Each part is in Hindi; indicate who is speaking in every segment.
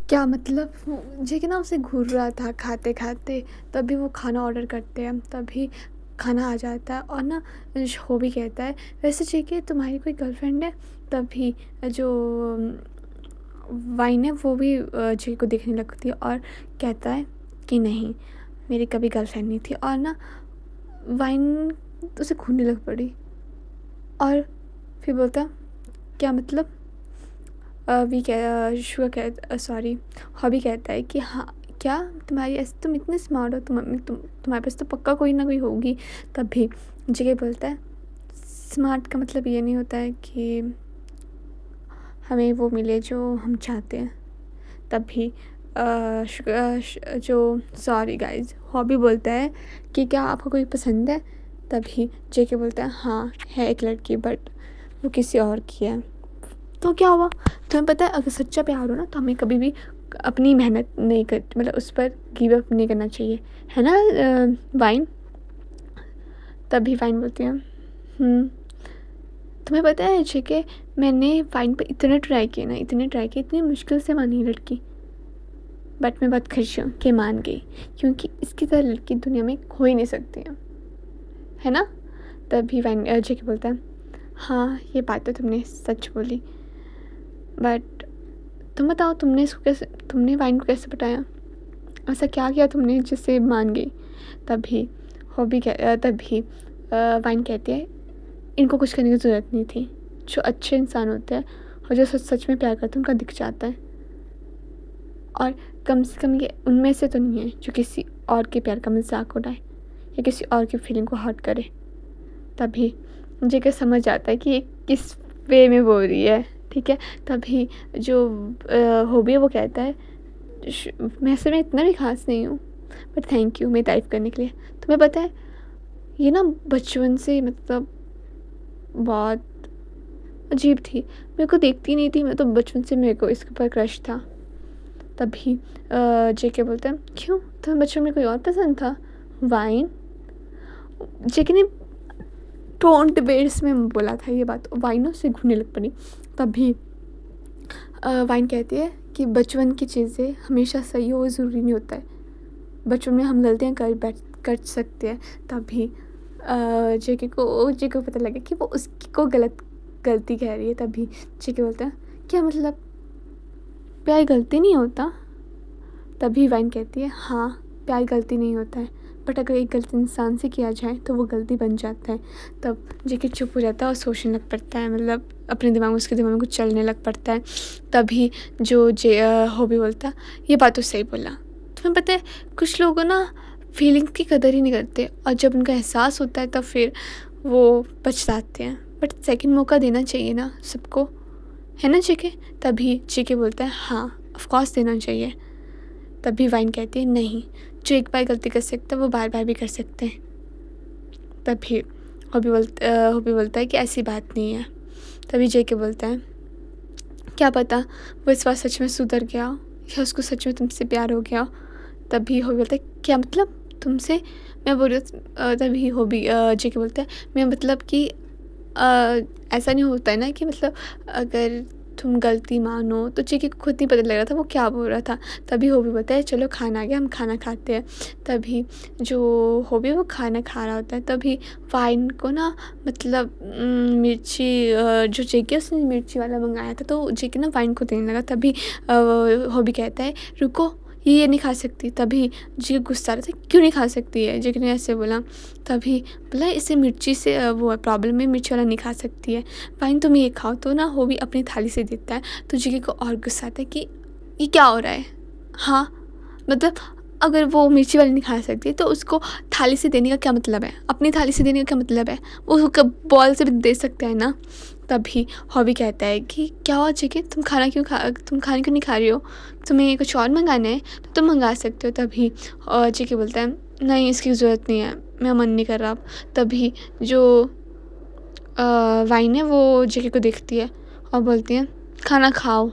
Speaker 1: क्या मतलब जे कि ना उसे घूर रहा था खाते खाते, तभी वो खाना ऑर्डर करते हैं, तभी खाना आ जाता है। और ना वो भी कहता है, वैसे ठीक है तुम्हारी कोई गर्लफ्रेंड है? तभी जो वाइन है वो भी जे को देखने लगती है और कहता है कि नहीं, मेरी कभी गर्लफ्रेंड नहीं थी। और ना वाइन उसे खूनने लग पड़ी। और फिर बोलता, क्या मतलब? वी कह शुगर कह सॉरी हॉबी कहता है कि हाँ, क्या तुम्हारी ऐसे, तुम इतने स्मार्ट हो, तुम्हारे पास तो पक्का कोई ना कोई होगी। तभी जगह बोलता है, स्मार्ट का मतलब ये नहीं होता है कि हमें वो मिले जो हम चाहते हैं। तभी जो सॉरी गाइज हॉबी बोलता है कि क्या आपको कोई पसंद है? तभी जेके बोलता है, हाँ है एक लड़की, बट वो किसी और की है। तो क्या हुआ? तुम्हें पता है, अगर सच्चा प्यार हो ना तो हमें कभी भी अपनी मेहनत नहीं कर, मतलब उस पर गिव अप नहीं करना चाहिए, है ना वाइन? तभी वाइन बोलती है, तुम्हें पता है कि मैंने वाइन पे इतने ट्राई किए ना, इतने ट्राई किए, इतनी मुश्किल से मानी लड़की, बट मैं बहुत खुश हूँ कि मान गई, क्योंकि इसकी तरह लड़की दुनिया में खो ही नहीं सकती है ना? तभी वाइन जेके बोलता है, हाँ ये बात तो तुमने सच बोली, बट तुम बताओ, तुमने वाइन को कैसे पटाया? ऐसा क्या किया तुमने जिससे मान गई? तभी तभी वाइन कहती है, इनको कुछ करने की ज़रूरत नहीं थी। जो अच्छे इंसान होते हैं और जो सच सच में प्यार करते हैं उनका दिख जाता है। और कम से कम ये उनमें से तो नहीं है जो किसी और के प्यार का मजाक उड़ाए या किसी और की फीलिंग को हर्ट करे। तभी मुझे क्या समझ आता है कि ये किस वे में बोल रही है, ठीक है? तभी जो हॉबी है वो कहता है, वैसे मैं इतना भी खास नहीं हूँ, बट थैंक यू मेरी तारीफ़ करने के लिए। तुम्हें पता है, ये ना बचपन से मतलब बहुत अजीब थी, मेरे को देखती नहीं थी, मैं तो बचपन से मेरे को इसके ऊपर क्रश था। तभी जेके बोलता है, क्यों, तुम्हें बचपन में कोई और पसंद था? वाइन? जेके ने टोंट बेस में बोला था ये बात, वाइनों से घूमने लग पड़ी। तभी वाइन कहती है कि बचपन की चीज़ें हमेशा सही हो ज़रूरी नहीं होता है, बचपन में हम गलतियाँ कर सकते हैं। तभी जेके को पता लगे कि वो उसकी को गलती कह रही है। तभी जेके बोलता है, क्या मतलब, प्यार गलती नहीं होता? तभी वाइन कहती है, हाँ प्यार गलती नहीं होता है, बट अगर एक गलती इंसान से किया जाए तो वो गलती बन जाता है। तब जेके चुप हो जाता है और सोचने लग पड़ता है, मतलब अपने दिमाग में, उसके दिमाग में कुछ चलने लग पड़ता है। तभी जो हॉबी बोलता, ये बात तो सही बोला, तुम्हें पता है कुछ लोग ना फीलिंग्स की कदर ही नहीं करते, और जब उनका एहसास होता है तब फिर वो पछताते हैं, बट सेकंड मौका देना चाहिए ना सबको, है ना जेके? तभी जेके बोलता है, हाँ ऑफ कोर्स देना चाहिए। तभी वाइन कहती है, नहीं, जो एक बार गलती कर सकता है वो बार बार भी कर सकते हैं। तभी हॉबी बोलता है कि ऐसी बात नहीं है। तभी जेके बोलता है, क्या पता वो इस बार सच में सुधर गया हो, या उसको सच में तुमसे प्यार हो गया हो। तभी हॉबी बोलता है, क्या मतलब तुमसे? मैं बोल रही हूँ तभी हॉबी जेके बोलता है, मैं मतलब कि ऐसा नहीं होता है ना कि मतलब अगर तुम गलती मानो, तो जेके को खुद नहीं पता लग रहा था वो क्या बोल रहा था। तभी हॉबी बोलता है, चलो खाना आ गया, हम खाना खाते हैं। तभी जो हॉबी वो खाना खा रहा होता है, तभी वाइन को ना मतलब मिर्ची जो जेके उसने मिर्ची वाला मंगाया था, तो जेके ना वाइन को देने लगा। तभी हॉबी कहता है, रुको ये नहीं खा सकती। तभी जेके गुस्सा आ रहा था, क्यों नहीं खा सकती है? जेके ने ऐसे बोला। तभी बोला, इसे मिर्ची से वो है प्रॉब्लम है, मिर्ची वाला नहीं खा सकती है, वाइन तुम ये खाओ। तो ना हॉबी अपनी थाली से देता है, तो जेके को और गुस्सा आता है कि ये क्या हो रहा है? हाँ मतलब अगर वो मिर्ची वाली नहीं खा सकती तो उसको थाली से देने का क्या मतलब है? अपनी थाली से देने का क्या मतलब है? वो उसको बॉल से भी दे सकते हैं ना। तभी हॉबी कहता है कि क्या हुआ जेके, तुम खाना क्यों नहीं खा रही हो? तुम्हें कुछ और मंगाना है तो तुम मंगा सकते हो। तभी जेके बोलता है, नहीं इसकी ज़रूरत नहीं है, मेरा मन नहीं कर रहा अब। तभी जो वाइन है वो जेके को देखती है और बोलती है, खाना खाओ,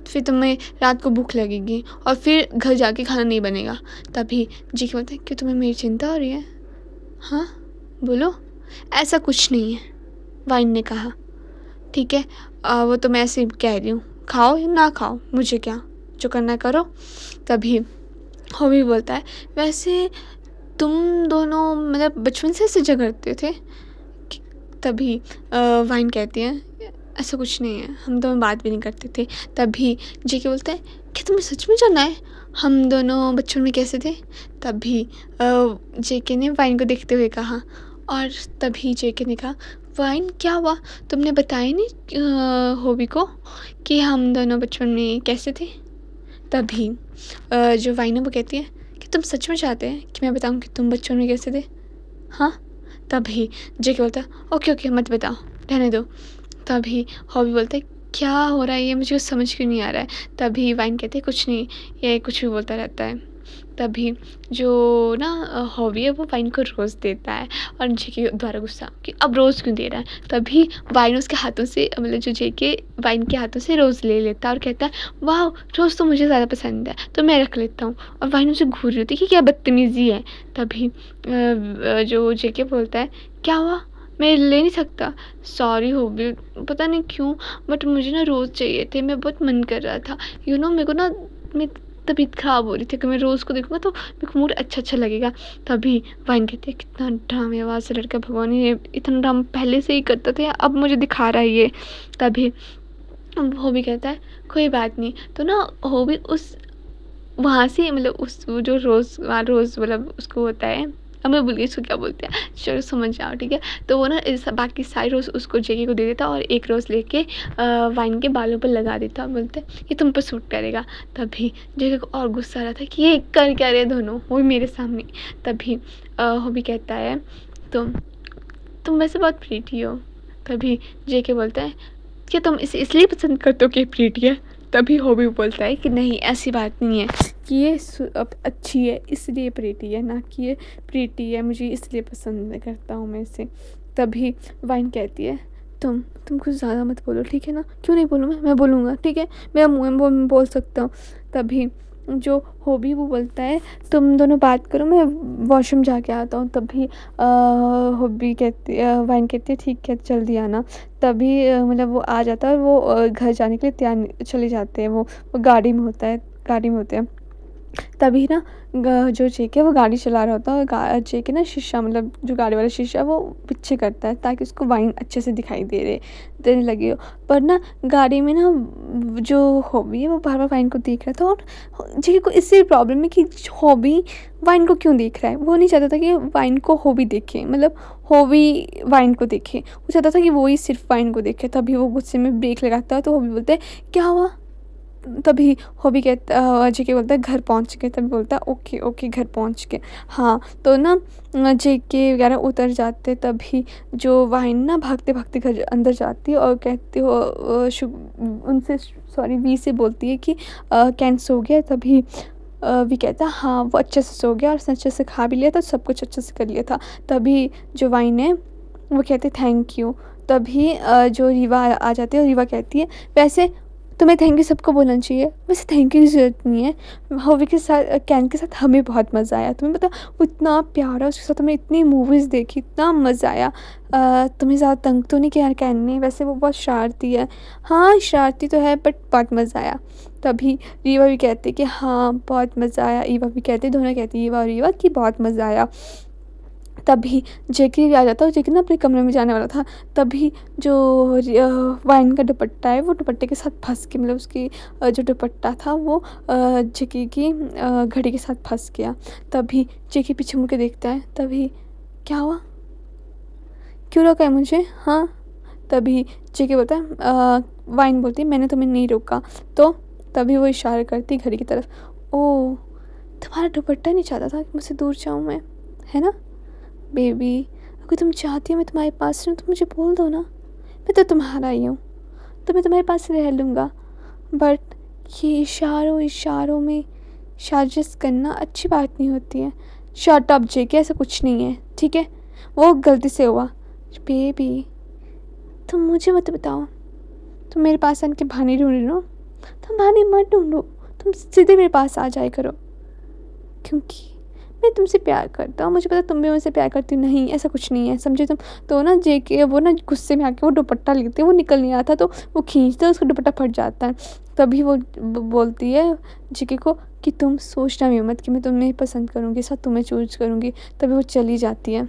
Speaker 1: फिर तुम्हें रात को भूख लगेगी और फिर घर जाके खाना नहीं बनेगा। तभी जेके बोलते हैं, क्यों तुम्हें मेरी चिंता हो रही है? हाँ बोलो। ऐसा कुछ नहीं है, वाइन ने कहा। ठीक है वो तो मैं ऐसे ही कह रही हूँ, खाओ या ना खाओ मुझे क्या, जो करना है करो। तभी हॉबी बोलता है वैसे तुम दोनों मतलब बचपन से ऐसे झगड़ते थे? तभी वाइन कहती है ऐसा कुछ नहीं है, हम दोनों बात भी नहीं करते थे। तभी जेके बोलता है क्या तुम्हें सच में जानना है हम दोनों बचपन में कैसे थे? तभी जेके ने वाइन को देखते हुए कहा, और तभी जेके ने कहा वाइन क्या हुआ, तुमने बताया नहीं हॉबी को कि हम दोनों बचपन में कैसे थे? तभी जो वाइन है वो कहती है कि तुम सच में चाहते हैं कि मैं बताऊं कि तुम बचपन में कैसे थे? हाँ। तभी जेके बोलता है ओके ओके मत बताओ, रहने दो। तभी हॉबी बोलता है क्या हो रहा है ये, मुझे कुछ समझ क्यों नहीं आ रहा है? तभी वाइन कहती है कुछ नहीं, ये कुछ भी बोलता रहता है। तभी जो ना हॉबी है वो वाइन को रोज़ देता है, और जेके द्वारा गुस्सा कि अब रोज़ क्यों दे रहा है? तभी वाइन उसके हाथों से मतलब जो जेके वाइन के हाथों से रोज़ ले लेता है और कहता है वाह रोज़ तो मुझे ज़्यादा पसंद है तो मैं रख लेता हूँ, और वाइन उसे घूर रही होती है कि क्या बदतमीज़ी है। तभी जो जेके बोलता है क्या हुआ, मैं ले नहीं सकता, सॉरी हॉबी पता नहीं क्यों बट मुझे ना रोज़ चाहिए थे, मैं बहुत मन कर रहा था मेरे को ना मैं तबीयत ख़राब हो रही थी कि मैं रोज़ को देखूँगा तो मेरे को मूड अच्छा लगेगा। तभी वाइन कहती है कितना ड्रामेबाज लड़का, भगवान ये इतना ड्रामा पहले से ही करता था या अब मुझे दिखा रहा है ये? तभी हॉबी कहता है कोई बात नहीं, तो ना हॉबी उस वहाँ से मतलब उस वो जो रोज़ मतलब उसको होता है, अब मैं भूल गई उसको क्या बोलते हैं, चलो समझ जाओ ठीक है। तो वो ना इस बाकी सारी रोज़ उसको जेके को दे देता और एक रोज़ लेके वाइन के बालों पर लगा देता, बोलते ये तुम पर सूट करेगा। तभी जेके को और गुस्सा आ रहा था कि ये कर क्या रहे दोनों, वो भी मेरे सामने। तभी हॉबी कहता है तुम वैसे बहुत प्रीटी हो। तभी जेके बोलता है क्या तुम इसे इसलिए पसंद करते हो कि प्रीटी है? तभी हॉबी बोलता है कि नहीं ऐसी बात नहीं है कि ये अब अच्छी है इसलिए प्रीटी है, ना कि ये प्रीटी है मुझे इसलिए पसंद करता हूँ मैं इसे। तभी वाइन कहती है तुम कुछ ज़्यादा मत बोलो ठीक है ना? क्यों नहीं बोलूँ मैं बोलूँगा ठीक है, मेरा मुँह है बोल सकता हूँ। तभी जो हॉबी वो बोलता है तुम दोनों बात करो मैं वॉशरूम जाके आता हूँ। तभी हॉबी कहती वाइन कहती है ठीक है जल्दी आना। तभी मतलब वो आ जाता है और वो घर जाने के लिए तैयार चले जाते हैं, वो गाड़ी में होते हैं। तभी ना जो जेके वो गाड़ी चला रहा होता है और जेके ना शीशा मतलब जो गाड़ी वाला शीशा है वो पीछे करता है ताकि उसको वाइन अच्छे से दिखाई देने लगी हो। पर ना गाड़ी में ना जो हॉबी है वो बार बार वाइन को देख रहा था, और जेके को इससे प्रॉब्लम है कि हॉबी वाइन को क्यों देख रहा है। वो नहीं चाहता था कि वाइन को हॉबी देखे, मतलब हॉबी वाइन को देखे, वो चाहता था कि वो ही सिर्फ वाइन को देखे। तभी वो गुस्से में ब्रेक लगाता है तो हॉबी बोलते हैं क्या हुआ? तभी हॉबी कहता जेके बोलता है घर पहुंच गए। तभी बोलता है ओके ओके घर पहुंच गए। हाँ तो ना जेके वगैरह उतर जाते। तभी जो वाइन ना भागते भागते घर अंदर जाती है और कहती हो उनसे सॉरी वी से बोलती है कि कैन सो गया? तभी वी कहता है हाँ वो अच्छे से सो गया और उसने अच्छे से खा भी लिया था, सब कुछ अच्छे से कर लिया था। तभी जो वाइन है वो कहती है थैंक यू। तभी जो रीवा आ जाती है और रीवा कहती है वैसे तुम्हें थैंक यू सबको बोलना चाहिए, वैसे थैंक यू की ज़रूरत नहीं है। हॉबी के साथ कैन के साथ हमें बहुत मज़ा आया, तुम्हें पता वो इतना प्यारा, उसके साथ हमने इतनी मूवीज़ देखी, इतना मज़ा आया। तुम्हें ज़्यादा तंग तो नहीं किया कैन ने? वैसे वो बहुत शरारती है। हाँ शरारती तो है बट बहुत मज़ा आया। तभी रीवा भी कहती है कि हाँ बहुत मज़ा आया। ईवा भी कहती है, दोनों कहती है ईवा और रीवा कि बहुत मज़ा आया। तभी जेके भी आ जाता है, जेके ना अपने कमरे में जाने वाला था। तभी जो वाइन का दुपट्टा है वो दुपट्टे के साथ फंस के मतलब उसकी जो दुपट्टा था वो जेके की घड़ी के साथ फंस गया। तभी जेके पीछे मुड़ के देखता है। तभी क्या हुआ, क्यों रोका है मुझे? हाँ। तभी जेके बोलता है वाइन बोलती है मैंने तुम्हें नहीं रोका तो। तभी वो इशारा करती घड़ी की तरफ, ओह तुम्हारा दुपट्टा नहीं चाहता था कि मुझसे दूर जाऊँ मैं, है ना बेबी? अगर तुम चाहती हो मैं तुम्हारे पास रहूँ तो मुझे बोल दो ना, मैं तो तुम्हारा ही हूँ, तो मैं तुम्हारे पास रह लूँगा। बट ये इशारों में साजिश करना अच्छी बात नहीं होती है। शट अप जेके, ऐसा कुछ नहीं है ठीक है, वो गलती से हुआ। बेबी तुम मुझे मत बताओ, तुम मेरे पास आने के बहाने ढूंढ रहे हो, तुम बहाने मत ढूंढो, तुम सीधे मेरे पास आ जाया करो, क्योंकि मैं तुमसे प्यार करता हूँ, मुझे पता है तुम भी मुझसे प्यार करती हो। नहीं, ऐसा कुछ नहीं है, समझे तुम। तो ना जेके वो ना गुस्से में आके वो दुपट्टा लेते हैं, वो निकल नहीं आता, तो वो खींचता है, उसका दुपट्टा फट जाता है। तभी वो बोलती है जेके को कि तुम सोचना भी मत कि मैं तुम्हें पसंद करूँगी, सब तुम्हें चूज़ करूँगी। तभी वो चली जाती है।